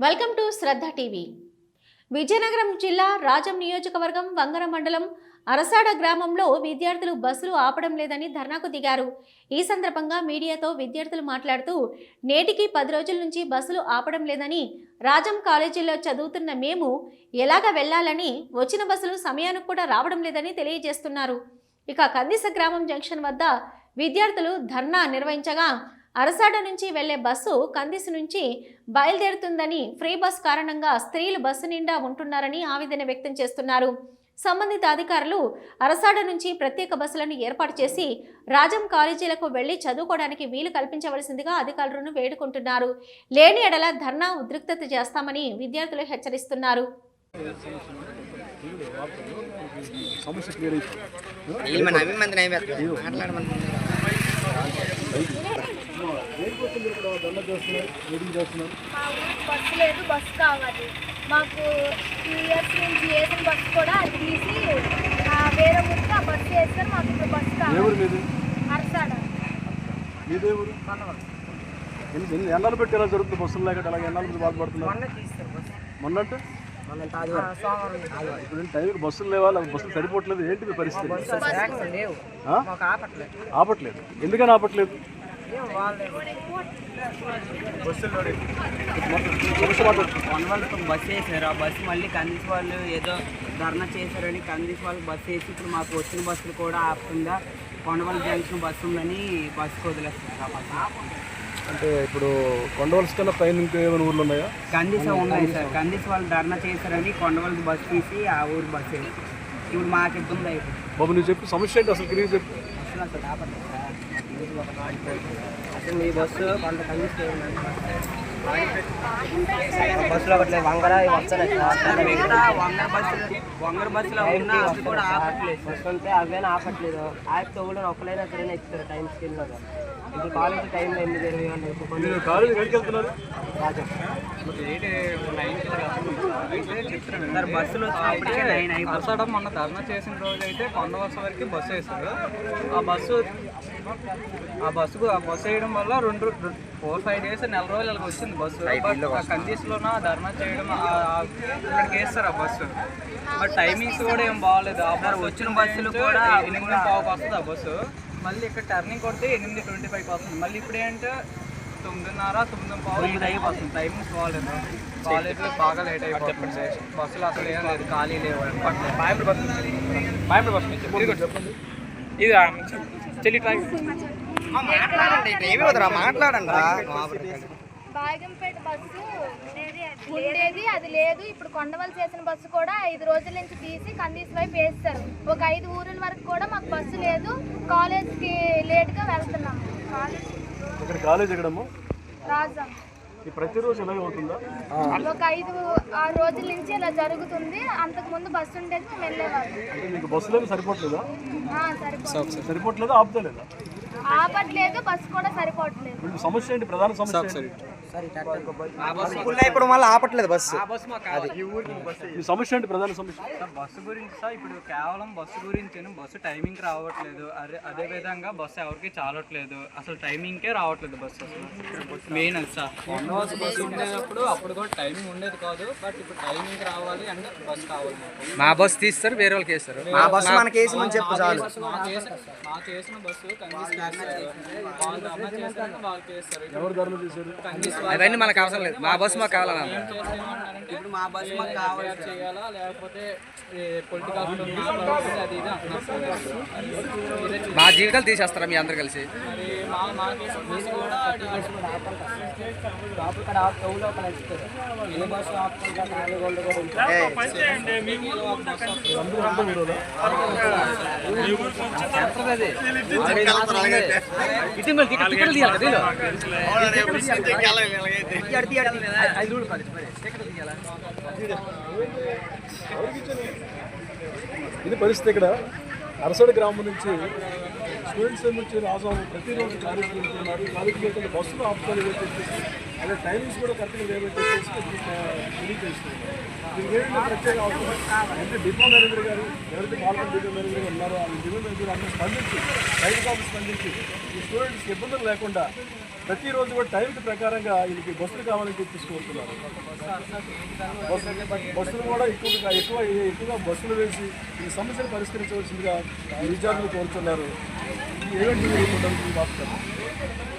Welcome to Shraddha TV. Vizianagaram జిల్లా రాజం నియోజకవర్గం వంగర మండలం అరసాడ గ్రామంలో విద్యార్థులు బస్సులు ఆపడం లేదని ధర్నాకు దిగారు. ఈ సందర్భంగా మీడియాతో విద్యార్థులు మాట్లాడుతూ నేటికి 10 రోజుల నుంచి బస్సులు ఆపడం లేదని, రాజం కాలేజీలో చదువుతున్న మేము ఎలాగ వెళ్లాలని, వచ్చిన బస్సులు సమయానికి కూడా రావడం లేదని తెలియజేస్తున్నారు. ఇక కందిస గ్రామం జంక్షన్ వద్ద విద్యార్థులు ధర్నా నిర్వహించగా అరసాడ నుంచి వెళ్లే బస్సు కందిసి నుంచి బయలుదేరుతుందని, ఫ్రీ బస్ కారణంగా స్త్రీలు బస్సు నిండా ఉంటున్నారని ఆవేదన వ్యక్తం చేస్తున్నారు. సంబంధిత అధికారులు అరసాడ నుంచి ప్రత్యేక బస్సులను ఏర్పాటు చేసి రాజం కాలేజీలకు వెళ్లి చదువుకోవడానికి వీలు కల్పించవలసిందిగా అధికారులను వేడుకుంటున్నారు. లేని ఎడల ధర్నా ఉద్రిక్తత చేస్తామని విద్యార్థులు హెచ్చరిస్తున్నారు. బస్సు లేదు, బస్సు కావాలి మాకు. 2 ఇయర్స్ నుంచి వేసిన బస్సు కూడా అది తీసి వేరే ఊరికి ఆ బస్సు వేస్తారు. మాకు ఇప్పుడు బస్సు కావాలి. అరసాడ ఎన్నాళ్ళు పెట్టి ఎలా జరుగుతుంది బస్సులు లేక అలాగే ఎన్నాళ్ళు బాధపడుతున్నారు? మొన్నంటే ఇప్పుడు టైంకి బస్సులు లేవా? బస్సులు సరిపోవట్లేదు. ఏంటి పరిస్థితి? ఆపట్లేదు. ఎందుకని ఆపట్లేదు? బస్సు వేసారు. ఆ బస్సు మళ్ళీ కందిసి వాళ్ళు ఏదో ధర్నా చేశారని కందిసి వాళ్ళు బస్సు వేసి ఇప్పుడు మాకు వచ్చిన బస్సులు కూడా ఆపకుండా కొండవల్లి జంక్షన్ బస్సు ఉందని బస్సుకు వదిలేస్తారు. అంటే ఇప్పుడు కొండవలసి కన్నా పైన ఇంకా ఏమైనా ఊర్లు ఉన్నాయా? కందిస ఉన్నాయి సార్. కందిసి వాళ్ళు ధర్నా చేశారని కొండవల్లి బస్సు తీసి ఆ ఊరు బస్సు వేసి ఇప్పుడు మాకు ఇబ్బంది అయిపోయింది. బాబు నువ్వు చెప్పి సమస్య ఏంటి అసలు? తిరిగి చెప్పు. అసలు ఆపట్లేదు సార్. అసలు మీ బస్సు కొంత కందిస్తే బస్సులో ఒకటి వంగర వంగర బస్సులో ఉన్న అవి కూడా ఆపట్లేదు. బస్సు ఉంటే అవేనా ఆపట్లేదు. ఆపితే కూడా ఒకలైనా సరైన ఇస్తారు టైం స్కిల్లో. ఇప్పుడు కాలేజీ టైంలో 8:20 కాలేజీ ఎక్కడికి వెళ్తున్నారు? సార్ బస్సులు వచ్చినప్పటికే 9 అయిపోతుంది. అరసాడ మొన్న ధర్నా చేసిన రోజు అయితే కొండవలస వరకు బస్సు వేస్తారు. ఆ బస్సు వేయడం వల్ల 4-5 డేస్, నెల రోజులు అలాగ వచ్చింది బస్సు. బట్ కండిషన్లోన ధర్నా చేయడం ఇక్కడికి వేస్తారు ఆ బస్సు. బట్ టైమింగ్స్ కూడా ఏం బాగాలేదు. ఆ బస్సు వచ్చిన బస్సులు కూడా 8:15కి వస్తుంది ఆ బస్సు. మళ్ళీ ఇక్కడ టర్నింగ్ కొడితే 8:25కి వస్తుంది. మళ్ళీ ఇప్పుడు ఏంటంటే 9:30-9:15 అయిపోతుంది. టైమింగ్స్ బాగాలేదు. కాలేజీలో బాగా లేట్ అయిపోతుంది. బస్సులు అసలు ఏం లేదు, ఖాళీ లేవు. ఇది చెల్లి బాగంపేట బస్సు ఉండేది, అది లేదు. ఇప్పుడు కొండవల్లి చేసిన బస్సు కూడా 5 రోజుల నుంచి తీసి కందిసి వైపు వేస్తారు. ఒక 5 ఊరుల వరకు కూడా మాకు బస్సు లేదు. కాలేజ్కి లేట్గా వెళ్తున్నాము. కాలేజ్ ఎక్కడమ్మా? రాజం. ప్రతిరోజు ఇలాగే అవుతుందా? ఒక 5-6 రోజుల నుంచి ఇలా జరుగుతుంది. అంతకుముందు బస్సు ఉండేది, మేము వెళ్ళేవాళ్ళం. మీకు బస్సులో సరిపోవట్లేదా? సరిపోవట్లేదా? ఆపుతలేదా? ఆపట్లేదు, బస్సు కూడా సరిపోవట్లేదు. సమస్య ఏంటి? ప్రధాన సమస్య ఇప్పుడు మళ్ళీ ఆపట్లేదు బస్సు. ఈ సమస్య ఏంటి? ప్రధాన సమస్య బస్సు గురించి సార్. ఇప్పుడు కేవలం బస్సు గురించి బస్సు టైమింగ్ రావట్లేదు. అదే విధంగా బస్సు ఎవరికి చాలట్లేదు. అసలు టైమింగ్కే రావట్లేదు బస్సు. అసలు మెయిన్ అది సార్. కొండవలస బస్సు ఉండేటప్పుడు అప్పుడు కూడా టైమింగ్ ఉండేది కాదు. బట్ ఇప్పుడు టైమింగ్ రావాలి అంటే బస్సు కావాలి. మా బస్సు తీస్తారు, వేరే వాళ్ళకి వేస్తారు. మా బస్సు మనకి వేసి చెప్పు చాలు. మాకు వేసిన బస్సు వాళ్ళు ధర్నా చేస్తారు, వాళ్ళకి వేస్తారు. ఎవరు ధర్నా చేశారు? అవన్నీ మనకు అవసరం లేదు. మా బస్సు మాకు కావాలన్నా. ఇప్పుడు మా బస్సు మాకు కావాలి చేయాలా, లేకపోతే పొలిటికల్ అది ఇది అంటున్నారు. మా జీవితాలు తీసేస్తారా మీ అందరు కలిసి? ఇది పరిస్థితి. ఇక్కడ అరసాడ గ్రామం నుంచి స్టూడెంట్స్ ఏమొచ్చి రాజాము ప్రతిరోజు కాలేజీకి వెళ్తున్నారు, కాలేజీకి వెళ్తే బస్సులు ఆపుతారు ఏవైతే చెప్పేసి, అదే టైమింగ్స్ కూడా కరెక్ట్గా ఏవైతే చెప్పేసి తెలియజేస్తున్నారు. దీనికి ఏంటంటే ప్రత్యేక అవసరం అంటే డిపో మేనేజర్ గారు ఎవరైతే మార్కెట్ డిపో మేనేజర్ ఉన్నారో ఆ డిపో మేనేజర్ అందరూ స్పందించి రైతు కాపు స్పందించి ఈ స్టూడెంట్స్కి ఇబ్బందులు లేకుండా ప్రతిరోజు కూడా టైంకి ప్రకారంగా వీళ్ళకి బస్సులు కావాలని చెప్పి కోరుతున్నారు. బస్సులు కూడా ఎక్కువగా బస్సులు వేసి ఈ సమస్యను పరిష్కరించవలసిందిగా విద్యార్థులు కోరుతున్నారు. ఈ ఈవెంట్